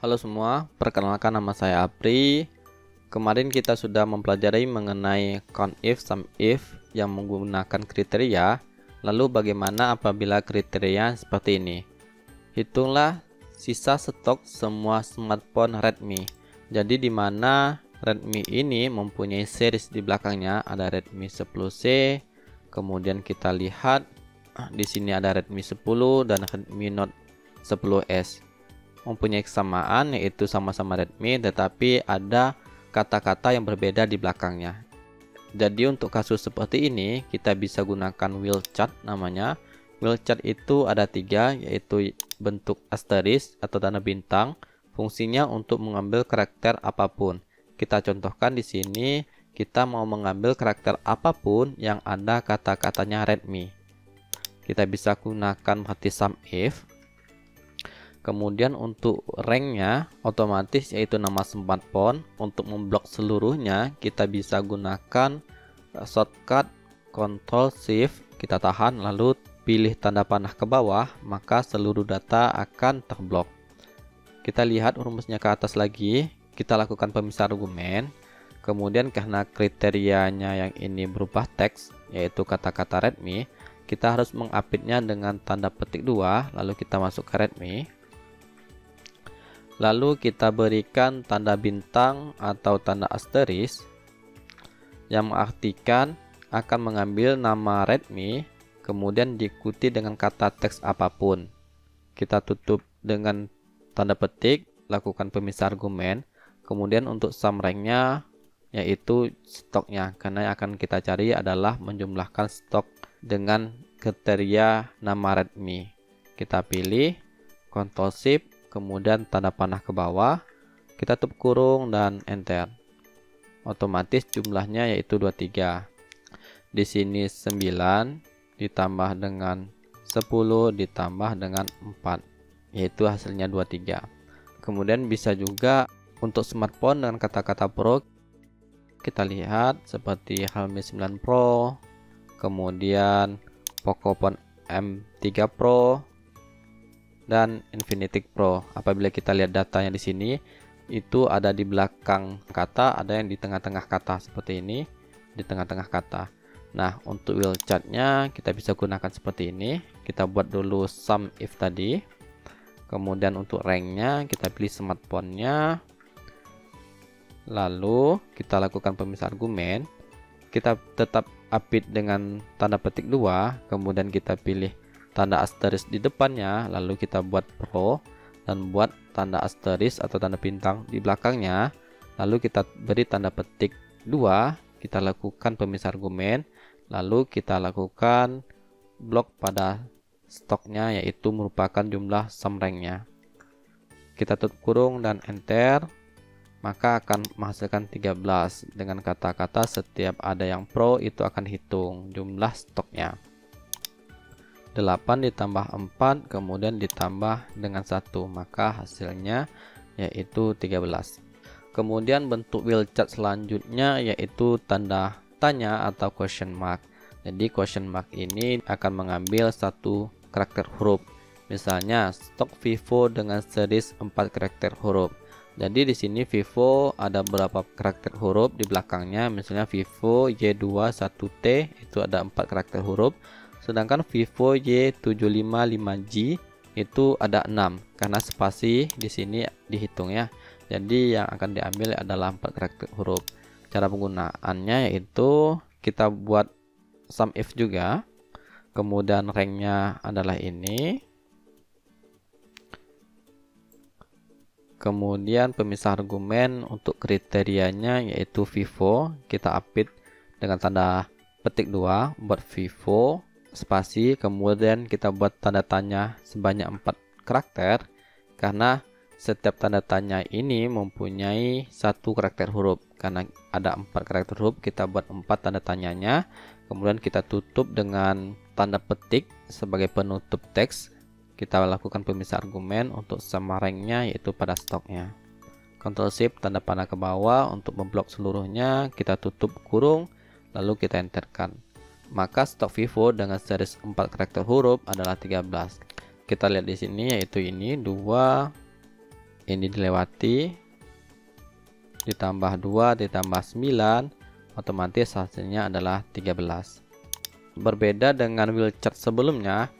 Halo semua, perkenalkan nama saya Apri. Kemarin kita sudah mempelajari mengenai COUNTIF, SUMIF yang menggunakan kriteria. Lalu bagaimana apabila kriteria seperti ini? Hitunglah sisa stok semua smartphone Redmi. Jadi di mana Redmi ini mempunyai series di belakangnya, ada Redmi 10C, kemudian kita lihat di sini ada Redmi 10 dan Redmi Note 10S. Mempunyai kesamaan, yaitu sama-sama Redmi, tetapi ada kata-kata yang berbeda di belakangnya. Jadi untuk kasus seperti ini kita bisa gunakan wheel chart namanya. Wheel chart itu ada 3, yaitu bentuk asterisk atau tanda bintang. Fungsinya untuk mengambil karakter apapun. Kita contohkan di sini, kita mau mengambil karakter apapun yang ada kata-katanya Redmi. Kita bisa gunakan berarti SUMIF. Kemudian untuk ranknya otomatis yaitu nama smartphone. Untuk memblok seluruhnya kita bisa gunakan shortcut Ctrl Shift, kita tahan lalu pilih tanda panah ke bawah, maka seluruh data akan terblok. Kita lihat rumusnya ke atas lagi, kita lakukan pemisah argumen. Kemudian karena kriterianya yang ini berupa teks yaitu kata-kata Redmi, kita harus mengupdate-nya dengan tanda petik 2, lalu kita masuk ke Redmi. Lalu kita berikan tanda bintang atau tanda asterisk yang mengartikan akan mengambil nama Redmi, kemudian diikuti dengan kata teks apapun. Kita tutup dengan tanda petik, lakukan pemisah argumen. Kemudian untuk sum rank-nya yaitu stoknya, karena yang akan kita cari adalah menjumlahkan stok dengan kriteria nama Redmi. Kita pilih Ctrl Shift, kemudian tanda panah ke bawah, kita tutup kurung dan enter. Otomatis jumlahnya yaitu 23. Di sini 9 ditambah dengan 10 ditambah dengan 4, yaitu hasilnya 23. Kemudian bisa juga untuk smartphone dengan kata-kata Pro, kita lihat seperti Realme 9 Pro, kemudian Pocophone M3 Pro, dan Infinix Pro. Apabila kita lihat datanya di sini, itu ada di belakang kata, ada yang di tengah-tengah kata seperti ini, di tengah-tengah kata. Nah, untuk wheel chart-nya kita bisa gunakan seperti ini. Kita buat dulu SUMIF tadi. Kemudian untuk rank-nya kita pilih smartphone-nya. Lalu kita lakukan pemisah argumen. Kita tetap update dengan tanda petik 2, kemudian kita pilih tanda asterisk di depannya, lalu kita buat Pro dan buat tanda asterisk atau tanda bintang di belakangnya, lalu kita beri tanda petik 2, kita lakukan pemisah argumen, lalu kita lakukan blok pada stoknya yaitu merupakan jumlah sum rank-nya. Kita tutup kurung dan enter, maka akan menghasilkan 13 dengan kata-kata setiap ada yang Pro itu akan hitung jumlah stoknya. 8 ditambah 4 kemudian ditambah dengan 1, maka hasilnya yaitu 13. Kemudian bentuk wheel chart selanjutnya yaitu tanda tanya atau question mark. Jadi question mark ini akan mengambil satu karakter huruf. Misalnya stok Vivo dengan series 4 karakter huruf. Jadi di sini Vivo ada berapa karakter huruf di belakangnya, misalnya Vivo Y21T itu ada 4 karakter huruf. Sedangkan Vivo Y755G itu ada 6 karena spasi di sini dihitung ya. Jadi yang akan diambil adalah 4 karakter huruf. Cara penggunaannya yaitu kita buat SUMIF juga. Kemudian rank-nya adalah ini. Kemudian pemisah argumen untuk kriterianya yaitu Vivo, kita update dengan tanda petik 2 buat Vivo spasi, kemudian kita buat tanda tanya sebanyak 4 karakter karena setiap tanda tanya ini mempunyai satu karakter huruf. Karena ada 4 karakter huruf, kita buat 4 tanda tanyanya, kemudian kita tutup dengan tanda petik sebagai penutup teks. Kita lakukan pemisah argumen untuk sama rank-nya yaitu pada stoknya. Ctrl Shift tanda panah ke bawah untuk memblok seluruhnya, kita tutup kurung lalu kita enterkan. Maka stok Vivo dengan series 4 karakter huruf adalah 13. Kita lihat di sini yaitu ini 2 ini dilewati, ditambah 2 ditambah 9, otomatis hasilnya adalah 13. Berbeda dengan wheelchart sebelumnya,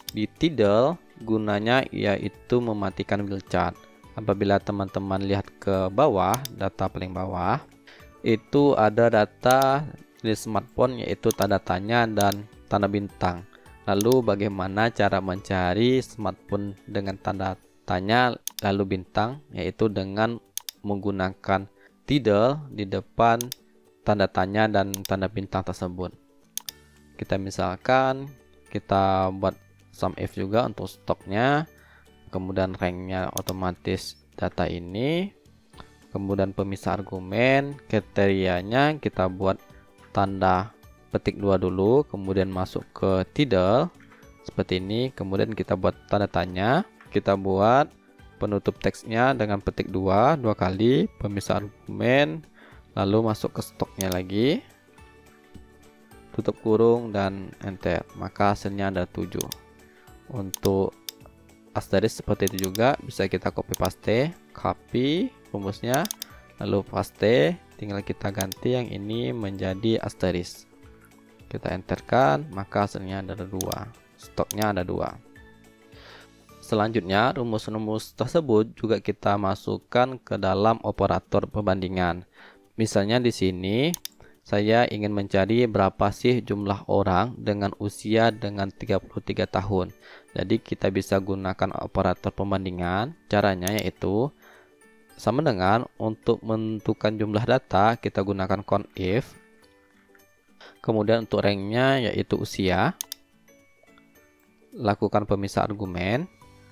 di Tidal gunanya yaitu mematikan wheelchart. Apabila teman-teman lihat ke bawah, data paling bawah, itu ada data di smartphone yaitu tanda tanya dan tanda bintang. Lalu bagaimana cara mencari smartphone dengan tanda tanya lalu bintang, yaitu dengan menggunakan Tidal di depan tanda tanya dan tanda bintang tersebut. Kita misalkan kita buat SUMIF juga untuk stoknya, kemudian ranknya otomatis data ini, kemudian pemisah argumen, kriterianya kita buat tanda petik 2 dulu, kemudian masuk ke Tidal seperti ini, kemudian kita buat tanda tanya, kita buat penutup teksnya dengan petik 2 kali, pemisah argumen, lalu masuk ke stoknya lagi, tutup kurung dan enter, maka hasilnya ada 7. Untuk asterisk seperti itu juga bisa kita copy rumusnya, lalu paste, tinggal kita ganti yang ini menjadi asterisk, kita enterkan, maka hasilnya ada 2, stoknya ada 2. Selanjutnya, rumus-rumus tersebut juga kita masukkan ke dalam operator perbandingan. Misalnya di sini saya ingin mencari berapa sih jumlah orang dengan usia dengan 33 tahun. Jadi kita bisa gunakan operator pembandingan. Caranya yaitu sama dengan untuk menentukan jumlah data kita gunakan CONIF. Kemudian untuk ranknya yaitu usia. Lakukan pemisah argumen.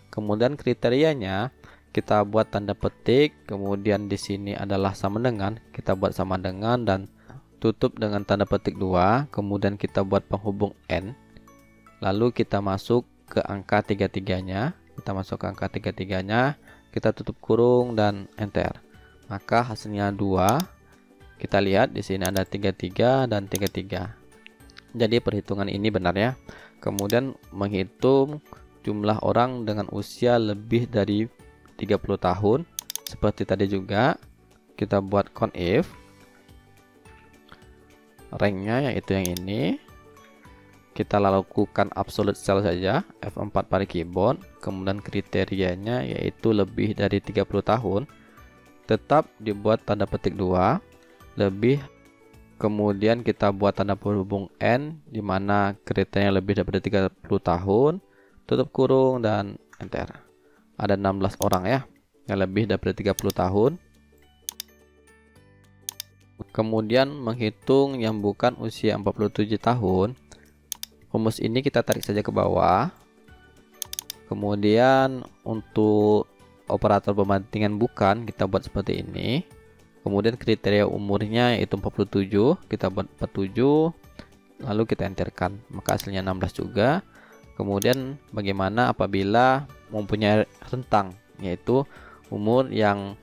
Kemudian kriterianya kita buat tanda petik. Kemudian di sini adalah sama dengan, kita buat sama dengan dan tutup dengan tanda petik 2, kemudian kita buat penghubung N, lalu kita masuk ke angka 33-nya, kita tutup kurung dan enter, maka hasilnya 2. Kita lihat di sini ada 33 dan 33. Jadi perhitungan ini benar ya. Kemudian menghitung jumlah orang dengan usia lebih dari 30 tahun, seperti tadi juga kita buat CONIF. Ranknya yaitu yang ini, kita lakukan absolute cell saja, F4 pada keyboard, kemudian kriterianya yaitu lebih dari 30 tahun, tetap dibuat tanda petik 2, lebih, kemudian kita buat tanda penghubung N, dimana kriterianya lebih dari 30 tahun, tutup kurung dan enter. Ada 16 orang ya, yang lebih dari 30 tahun. Kemudian menghitung yang bukan usia 47 tahun. Rumus ini kita tarik saja ke bawah. Kemudian untuk operator pembandingan bukan kita buat seperti ini. Kemudian kriteria umurnya yaitu 47, kita buat 47, lalu kita enterkan, maka hasilnya 16 juga. Kemudian bagaimana apabila mempunyai rentang, yaitu umur yang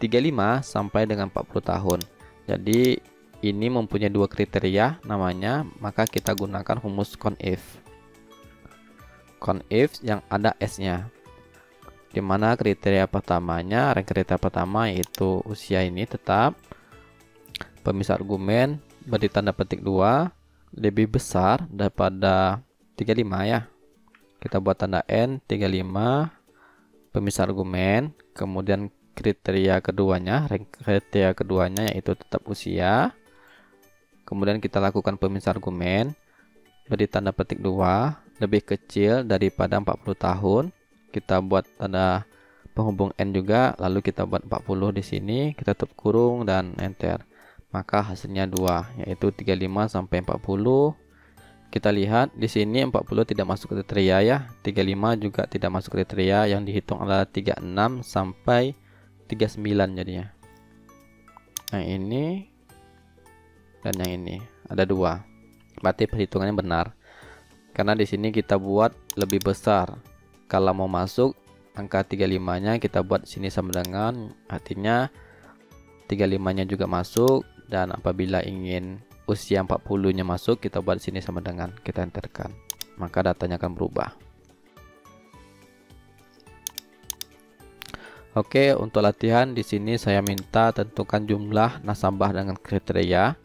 35 sampai dengan 40 tahun. Jadi ini mempunyai 2 kriteria namanya, maka kita gunakan rumus CONIF. CONIF yang ada S-nya. Dimana kriteria pertamanya, rank kriteria pertama yaitu usia ini tetap, pemisah argumen beri tanda petik 2 lebih besar daripada 35 ya. Kita buat tanda N 35, pemisah argumen, kemudian kriteria keduanya, rank kriteria keduanya yaitu tetap usia. Kemudian kita lakukan pemisah argumen, beri tanda petik 2 lebih kecil daripada 40 tahun. Kita buat tanda penghubung N juga, lalu kita buat 40 di sini, kita tutup kurung dan enter. Maka hasilnya 2 yaitu 35 sampai 40. Kita lihat di sini 40 tidak masuk kriteria ya, 35 juga tidak masuk kriteria, yang dihitung adalah 36 sampai 39 jadinya. Yang ini dan yang ini ada 2. Berarti perhitungannya benar. Karena di sini kita buat lebih besar. Kalau mau masuk angka 35-nya kita buat sini sama dengan, artinya 35-nya juga masuk, dan apabila ingin usia 40-nya masuk kita buat sini sama dengan, kita enterkan, maka datanya akan berubah. Oke, untuk latihan di sini saya minta tentukan jumlah nasabah dengan kriteria.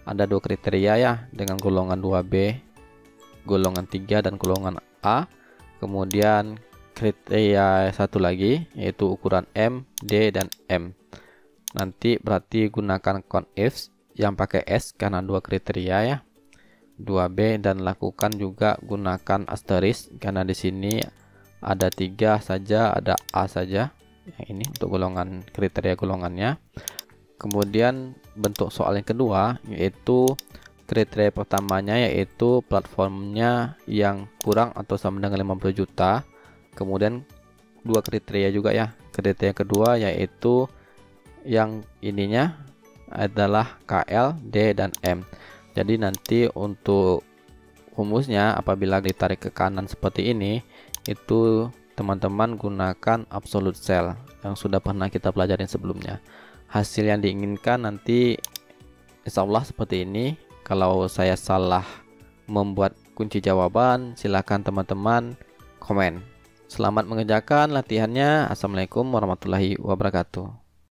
Ada dua kriteria ya, dengan golongan 2B, golongan 3 dan golongan A. Kemudian kriteria satu lagi yaitu ukuran M, D dan M. Nanti berarti gunakan conifs yang pakai S karena dua kriteria ya. 2B dan lakukan juga gunakan asterisk karena di sini ada 3 saja, ada A saja. Yang ini untuk golongan kriteria golongannya. Kemudian bentuk soal yang kedua yaitu kriteria pertamanya yaitu platformnya yang kurang atau sama dengan 50 juta. Kemudian dua kriteria juga ya. Kriteria kedua yaitu yang ininya adalah KL, D dan M. Jadi nanti untuk rumusnya apabila ditarik ke kanan seperti ini, itu teman-teman gunakan absolute cell yang sudah pernah kita pelajarin sebelumnya. Hasil yang diinginkan nanti insya Allah seperti ini. Kalau saya salah membuat kunci jawaban, silakan teman-teman komen. Selamat mengerjakan latihannya. Assalamualaikum warahmatullahi wabarakatuh.